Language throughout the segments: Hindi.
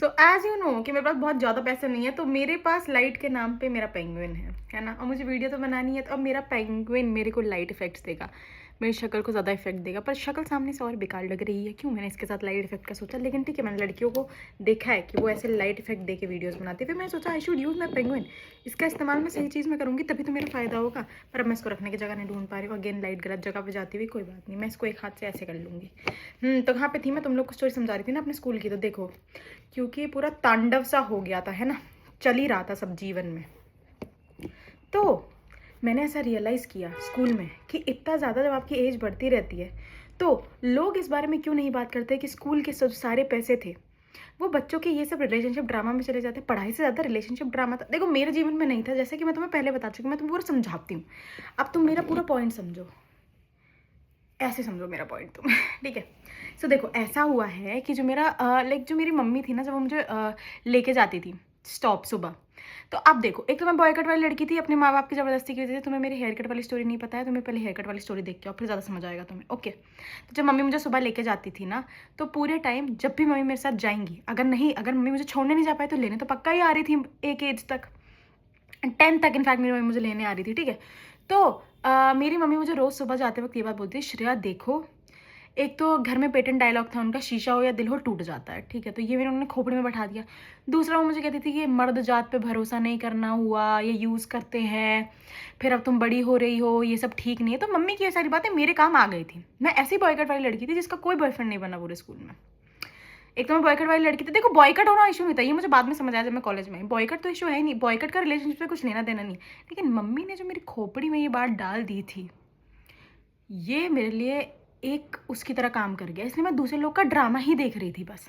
सो एज यू नो कि मेरे पास बहुत ज़्यादा पैसे नहीं है, तो मेरे पास लाइट के नाम पे मेरा पेंगुइन है ना। और मुझे वीडियो तो बनानी है, तो अब मेरा पेंगुइन मेरे को लाइट इफेक्ट्स देगा, मेरी शक्ल को ज़्यादा इफेक्ट देगा। पर शक्ल सामने से और बेकार लग रही है, क्यों मैंने इसके साथ लाइट इफेक्ट का सोचा। लेकिन ठीक है, मैंने लड़कियों को देखा है कि वो ऐसे लाइट इफेक्ट दे के वीडियोज़ बनाती है, फिर मैंने सोचा I should use my penguin. इसका इस्तेमाल मैं सही चीज़ में करूँगी तभी तो मेरा फ़ायदा होगा। पर अब मैं इसको रखने की जगह नहीं ढूंढ पा रही हूँ। अगेन लाइट गलत जगह पर जाती हुई, कोई बात नहीं, मैं इसको एक हाथ से ऐसे कर लूँगी। तो कहाँ पे थी मैं, तुम लोग को स्टोरी समझा रही थी ना अपने स्कूल की। तो देखो, क्योंकि पूरा तांडव सा हो गया था, है ना, चल ही रहा था सब जीवन में। तो मैंने ऐसा रियलाइज़ किया स्कूल में कि इतना ज़्यादा जब आपकी एज बढ़ती रहती है तो लोग इस बारे में क्यों नहीं बात करते कि स्कूल के सब सारे पैसे थे वो बच्चों के ये सब रिलेशनशिप ड्रामा में चले जाते। पढ़ाई से ज़्यादा रिलेशनशिप ड्रामा था। देखो मेरे जीवन में नहीं था, जैसे कि मैं तुम्हें पहले बता चुकी हूँ, मैं तुम्हें पूरा समझाती हूँ। अब तुम मेरा पूरा पॉइंट समझो, ऐसे समझो मेरा पॉइंट तुम। ठीक है। सो देखो, ऐसा हुआ है कि जो मेरा जो मेरी मम्मी थी ना, जब वो मुझे लेके जाती थी स्टॉप सुबह, तो अब देखो, एक तो मैं बॉय कट वाली लड़की थी, अपने माँ बाप की ज़बरदस्ती की वजह से। तुम्हें मेरी हेयर कट वाली स्टोरी नहीं पता है, तुम्हें पहले हेयर कट वाली स्टोरी देख के और फिर ज़्यादा समझ आएगा तुम्हें। ओके। तो जब मम्मी मुझे सुबह लेके जाती थी ना, तो पूरे टाइम जब भी मम्मी मेरे साथ जाएंगी, अगर मम्मी मुझे छोड़ने नहीं जा पाए तो लेने तो पक्का ही आ रही थी। एक एज तक, 10 तक इनफैक्ट मेरी मम्मी मुझे लेने आ रही थी। ठीक है। तो मेरी मम्मी मुझे रोज़ सुबह जाते वक्त ये बात बोलती है, श्रेया देखो, एक तो घर में पेटेंट डायलॉग था उनका, शीशा हो या दिल हो टूट जाता है। ठीक है। तो ये मेरे उन्होंने खोपड़ी में बैठा दिया। दूसरा, वो मुझे कहती थी कि मर्द जात पे भरोसा नहीं करना हुआ, ये यूज़ करते हैं, फिर अब तुम बड़ी हो रही हो, ये सब ठीक नहीं है। तो मम्मी की ये सारी बातें मेरे काम आ गई थी। मैं ऐसी बॉयकट वाली लड़की थी जिसका कोई बॉयफ्रेंड नहीं बना पूरे स्कूल में। एक तो मैं बॉयकट वाली लड़की थी। देखो, बॉयकट होना इशू नहीं था, ये मुझे बाद में समझ आया जब मैं कॉलेज में आई। बॉयकट तो इशू है ही नहीं, बॉयकट का रिलेशनशिप से कुछ लेना देना नहीं। लेकिन मम्मी ने जो मेरी खोपड़ी में ये बात डाल दी थी, ये मेरे लिए एक उसकी तरह काम कर गया। इसलिए मैं दूसरे लोग का ड्रामा ही देख रही थी बस।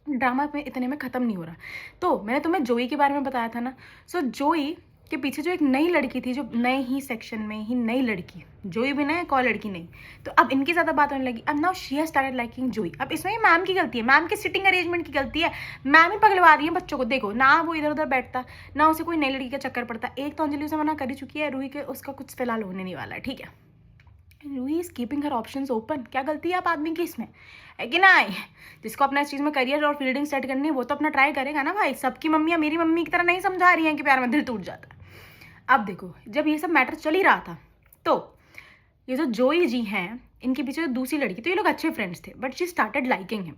ड्रामा में इतने में ख़त्म नहीं हो रहा। तो मैंने तुम्हें जोई के बारे में बताया था ना। सो जोई के पीछे जो एक नई लड़की थी, जो नए ही सेक्शन में ही नई लड़की, जोई भी नई, एक और लड़की नहीं, तो अब इनकी ज़्यादा बात होने लगी। अब now she has started liking जोई। अब इसमें ही मैम की गलती है, मैम के सिटिंग अरेंजमेंट की गलती है। मैम ही पगलवा रही है बच्चों को। देखो ना, वो इधर उधर बैठता ना, उसे कोई नई लड़की का चक्कर पड़ता। एक तो अंजलि उसे मना कर ही चुकी है, रूही के उसका कुछ फिलहाल होने नहीं वाला है। ठीक है। Ruhi is keeping her options open. क्या गलती है आप आदमी की इसमें, है कि नहीं। जिसको अपना इस चीज़ में करियर और फील्डिंग सेट करनी है वो तो अपना ट्राई करेगा ना भाई। सबकी मम्मियाँ मेरी मम्मी की तरह नहीं समझा रही हैं कि प्यार में दिल टूट जाता है। अब देखो, जब ये सब मैटर चल ही रहा था, तो ये जो जोई जी हैं, इनके पीछे जो दूसरी लड़की, तो ये लोग अच्छे फ्रेंड्स थे, but she started liking him.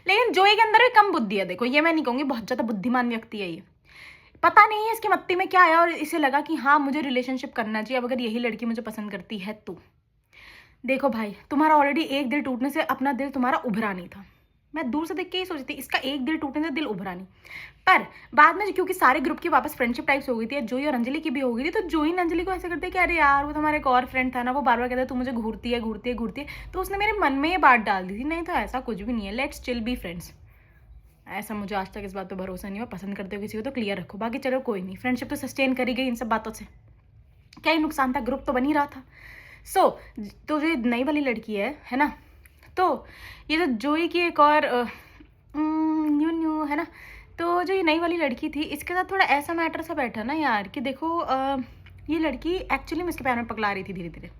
लेकिन जोई के अंदर भी कम बुद्धि है। देखो, ये मैं नहीं कहूँगी, बहुत ज़्यादा बुद्धिमान व्यक्ति है ये। पता नहीं है इसकी मत्ती में क्या आया और इसे लगा कि हाँ मुझे रिलेशनशिप करना चाहिए, अब अगर यही लड़की मुझे पसंद करती है तो। देखो भाई, तुम्हारा ऑलरेडी एक दिल टूटने से अपना दिल तुम्हारा उभरा नहीं था। मैं दूर से देख के ही सोचती थी इसका एक दिल टूटने से दिल उभरा नहीं। पर बाद में क्योंकि सारे ग्रुप की वापस फ्रेंडशिप टाइप्स हो गई थी, जोई और अंजलि की भी हो गई थी, तो जोई ने अंजलि को ऐसे करते कि अरे यार वो तुम्हारा एक और फ्रेंड था ना, वो बार बार कहता है तू मुझे घूरती है घूरती है घूरती है। तो उसने मेरे मन में ये बात डाल दी थी, नहीं तो ऐसा कुछ भी नहीं है, लेट्स स्टिल बी फ्रेंड्स। ऐसा मुझे आज तक इस बात पर भरोसा नहीं हुआ। पसंद करते हो किसी को तो क्लियर रखो, बाकी चलो कोई नहीं, फ्रेंडशिप तो सस्टेन करी गई इन सब बातों से, क्या ही नुकसान था, ग्रुप तो बन ही रहा था। सो तो जो नई वाली लड़की है ना, तो ये जो जोई की एक और न्यू न्यू है ना, तो जो ये नई वाली लड़की थी, इसके साथ थोड़ा ऐसा मैटर सा बैठा ना यार कि देखो, ये लड़की एक्चुअली में इसके प्यार में पगला रही थी धीरे धीरे।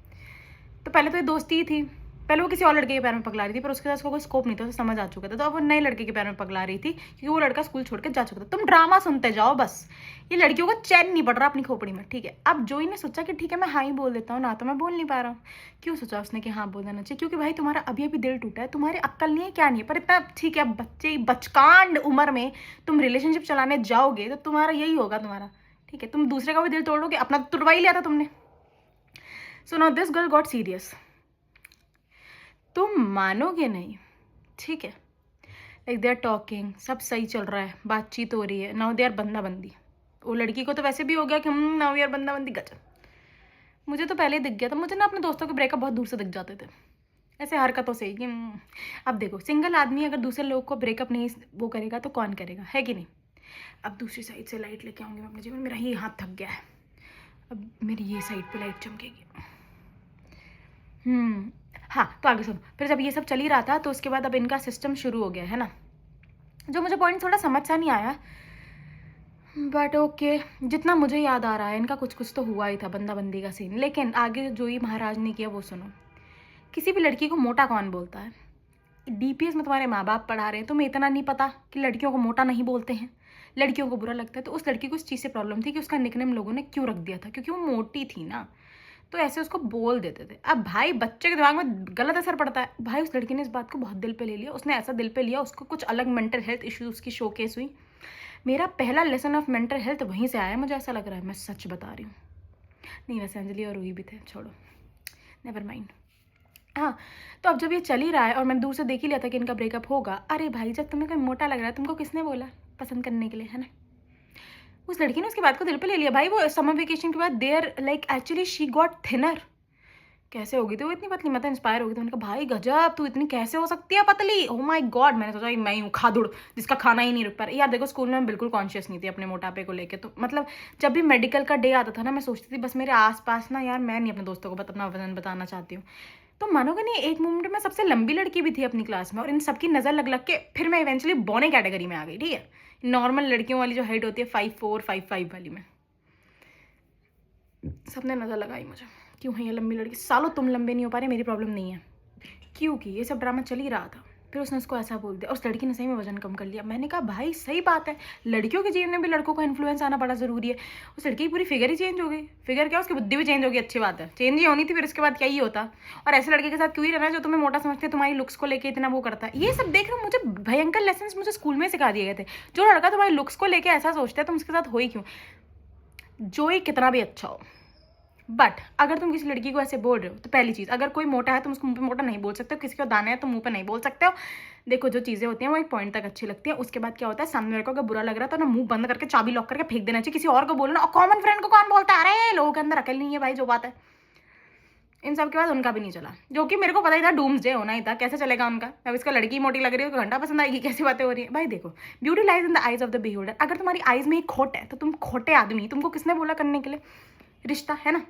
तो पहले तो ये दोस्ती ही थी, पहले वो किसी और लड़के के प्यार में पगला रही थी, पर उसके साथ उसको कोई स्कोप नहीं था, उसे समझ आ चुका था। तो अब वो नए लड़के के प्यार में पगला रही थी क्योंकि वो लड़का स्कूल छोड़ के जा चुका था। तुम ड्रामा सुनते जाओ बस, ये लड़कियों को चैन नहीं पड़ रहा अपनी खोपड़ी में। ठीक है। अब जोई ने सोचा कि ठीक है मैं हाँ ही बोल देता हूँ ना, तो मैं बोल नहीं पा रहा हूँ। क्यों सोचा उसने कि हाँ बोल देना चाहिए? क्योंकि भाई तुम्हारा अभी अभी दिल टूटा है, तुम्हारी अक्ल नहीं है क्या नहीं है, पर इतना ठीक है, बच्चे बचकांड उम्र में तुम रिलेशनशिप चलाने जाओगे तो तुम्हारा यही होगा तुम्हारा। ठीक है। तुम दूसरे का भी दिल तोड़ोगे, अपना तो तुड़वा ही लिया था तुमने। So now this girl got serious. तुम मानोगे नहीं। ठीक है। लाइक दे आर टॉकिंग, सब सही चल रहा है, बातचीत हो रही है, नाउ दे आर बंदा बंदी। वो लड़की को तो वैसे भी हो गया कि नाउ यार बंदा बंदी गजब। मुझे तो पहले ही दिख गया था, मुझे ना अपने दोस्तों के ब्रेकअप बहुत दूर से दिख जाते थे, ऐसे हरकतों से कि अब देखो, सिंगल आदमी अगर दूसरे लोग को ब्रेकअप नहीं वो करेगा तो कौन करेगा, है कि नहीं। अब दूसरी साइड से लाइट लेके आऊँगी मैं अपने जीवन, मेरा ये हाथ थक गया है, अब मेरी ये साइड पे लाइट चमकेगी। हाँ, तो आगे सुनो। फिर जब ये सब चल ही रहा था तो उसके बाद अब इनका सिस्टम शुरू हो गया है ना, जो मुझे पॉइंट थोड़ा समझ सा नहीं आया, बट ओके, जितना मुझे याद आ रहा है इनका कुछ कुछ तो हुआ ही था, बंदा बंदी का सीन। लेकिन आगे जो ही महाराज ने किया वो सुनो। किसी भी लड़की को मोटा कौन बोलता है? DPS में तुम्हारे माँ बाप पढ़ा रहे हैं, तुम्हें इतना नहीं पता कि लड़कियों को मोटा नहीं बोलते हैं, लड़कियों को बुरा लगता है। तो उस लड़की को इस चीज़ से प्रॉब्लम थी कि उसका निकनेम लोगों ने क्यों रख दिया था, क्योंकि वो मोटी थी ना, तो ऐसे उसको बोल देते थे। अब भाई बच्चे के दिमाग में गलत असर पड़ता है। भाई उस लड़की ने इस बात को बहुत दिल पे ले लिया, उसने ऐसा दिल पे लिया, उसको कुछ अलग मेंटल हेल्थ इश्यूज़ की शोकेस हुई। मेरा पहला लेसन ऑफ मेंटल हेल्थ वहीं से आया, मुझे ऐसा लग रहा है, मैं सच बता रही हूँ। नहीं वैसे अंजलि और रूही भी थे, छोड़ो, नेवर माइंड। हाँ, तो अब जब ये चल ही रहा है और मैंने दूर से देख ही लिया था कि इनका ब्रेकअप होगा। अरे भाई जब तुम्हें कोई मोटा लग रहा है, तुमको किसने बोला पसंद करने के लिए, है ना? उस लड़की ने उसकी बात को दिल पे ले लिया। भाई वो समर वेकेशन के बाद there like actually she got thinner. कैसे होगी थी वो इतनी पतली, मतलब इंस्पायर हो गई थी। मैंने कहा भाई गजब, तू इतनी कैसे हो सकती है पतली, ओह माय गॉड। मैंने सोचा मैं ही हूँ खादुड़ जिसका खाना ही नहीं रुक पा रहा। यार देखो स्कूल में मैं बिल्कुल कॉन्शियस नहीं थी अपने मोटापे को लेके, तो मतलब जब भी मेडिकल का डे आता था ना, मैं सोचती थी बस मेरे आसपास ना, यार मैं नहीं अपने दोस्तों को अपना वजन बताना चाहती हूँ। तो मानोगे नहीं, एक मोमेंट में सबसे लंबी लड़की भी थी अपनी क्लास में, और इन सबकी नज़र लग लग के फिर मैं इवेंचुअली बॉने कैटेगरी में आ गई। ठीक है, नॉर्मल लड़कियों वाली जो हाइट होती है 5'4", 5'5" वाली में, सबने नज़र लगाई मुझे, क्यों है ये लंबी लड़की, सालों तुम लंबे नहीं हो पा रहे, मेरी प्रॉब्लम नहीं है। क्योंकि ये सब ड्रामा चल ही रहा था। फिर उसने उसको ऐसा बोल दिया, उस लड़की ने सही में वजन कम कर लिया। मैंने कहा भाई सही बात है, लड़कियों के जीवन में भी लड़कों का इन्फ्लुएंस आना बड़ा ज़रूरी है। उस लड़की की पूरी फिगर ही चेंज हो गई। फिगर क्या, उसकी बुद्धि भी चेंज हो गई, अच्छी बात है, चेंज ही होनी थी, फिर उसके बाद क्या ही होता। और ऐसे लड़के के साथ क्यों ही रहना जो तुम्हें मोटा समझते हैं, तुम्हारी लुक्स को लेकर इतना वो करता है। ये सब देख रहे हो, मुझे भयंकर लेसन मुझे स्कूल में सिखा दिए गए थे। जो लड़का तुम्हारी लुक्स को लेकर ऐसा सोचता है, तुम उसके साथ हो ही क्यों, जो ही कितना भी अच्छा हो। बट अगर तुम किसी लड़की को ऐसे बोल रहे हो, तो पहली चीज़, अगर कोई मोटा है तुम उसको मुंह पे मोटा नहीं बोल सकते हो, किसी को दाना है तो मुंह पे नहीं बोल सकते हो। देखो जो चीज़ें होती हैं वो एक पॉइंट तक अच्छी लगती है, उसके बाद क्या होता है, सामने वाले को अगर बुरा लग रहा है तो ना मुंह बंद करके चाबी लॉक करके फेंक देना चाहिए, किसी और को बोलना। और कॉमन फ्रेंड को कौन बोलता है, अरे लोगों के अंदर अकल नहीं है भाई, जो बात है। इन सब के बाद उनका भी नहीं चला, जो कि मेरे को पता ही था, डूम्स डे होना ही था, कैसे चलेगा उनका। अब इसका लड़की मोटी लग रही है तो घंटा पसंद आएगी, कैसी बातें हो रही है भाई। देखो beauty lies in the eyes of the beholder. अगर तुम्हारी आइज में एक खोट है तो तुम खोटे आदमी, तुमको किसने बोला करने के लिए रिश्ता, है ना?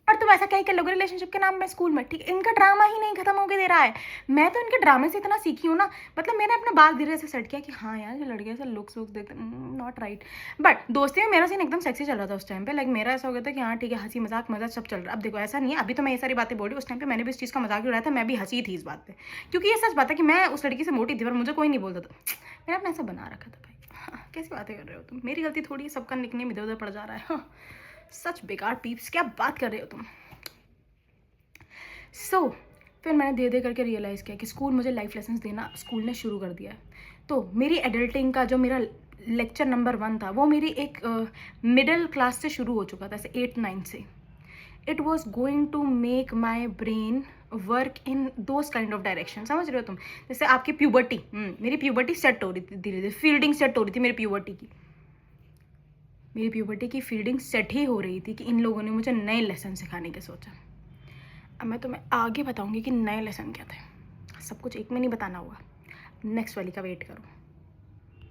और तुम ऐसा क्या ही कर लोगे रिलेशनशिप के नाम में स्कूल में, ठीक है? इनका ड्रामा ही नहीं खत्म होके दे रहा है। मैं तो इनके ड्रामे से इतना सीखी हूँ ना, मतलब मैंने अपना बाल धीरे से सेट किया कि हाँ यार जो लड़के ऐसा लुक्स वुक्स देखते नॉट राइट। बट दोस्ती में मेरा सीन एकदम सेक्सी चल रहा था उस टाइम पे। लाइक मेरा ऐसा हो गया था कि हाँ ठीक है, हंसी मजाक मजा सब चल रहा है। अब देखो ऐसा नहीं है, अभी तो मैं ये सारी बातें बोल रही हूँ, उस टाइम पे मैंने भी इस चीज़ का मजाक उड़ाया था, मैं भी हंसी थी इस बात पे, क्योंकि ये सच बात है कि मैं उस लड़की से मोटी थी और मुझे कोई नहीं बोलता था। मैंने अपना ऐसा बना रखा था भाई। हाँ, कैसी बातें कर रहे हो तुम, मेरी गलती थोड़ी है, सबका निकनेम इधर उधर पड़ जा रहा है। हाँ, सच बेकार पीप्स, क्या बात कर रहे हो तुम। फिर मैंने धीरे धीरे करके रियलाइज़ किया कि स्कूल मुझे लाइफ लेसन्स देना स्कूल ने शुरू कर दिया है। तो मेरी एडल्टिंग का जो मेरा लेक्चर नंबर 1 था, वो मेरी एक मिडिल क्लास से शुरू हो चुका था, ऐसे 8-9 से। It was going to make my brain work in those kind of direction. समझ रहे हो तुम? जैसे आपकी प्यूबर्टी, मेरी प्यूबर्टी सेट हो रही थी धीरे धीरे, फील्डिंग सेट हो रही थी मेरी प्यूबर्टी की फील्डिंग सेट ही हो रही थी कि इन लोगों ने मुझे नए लेसन सिखाने के सोचा। अब मैं तुम्हें आगे बताऊंगी कि नए लेसन क्या थे। सब कुछ एक में नहीं बताना होगा, नेक्स्ट वाली का वेट करो।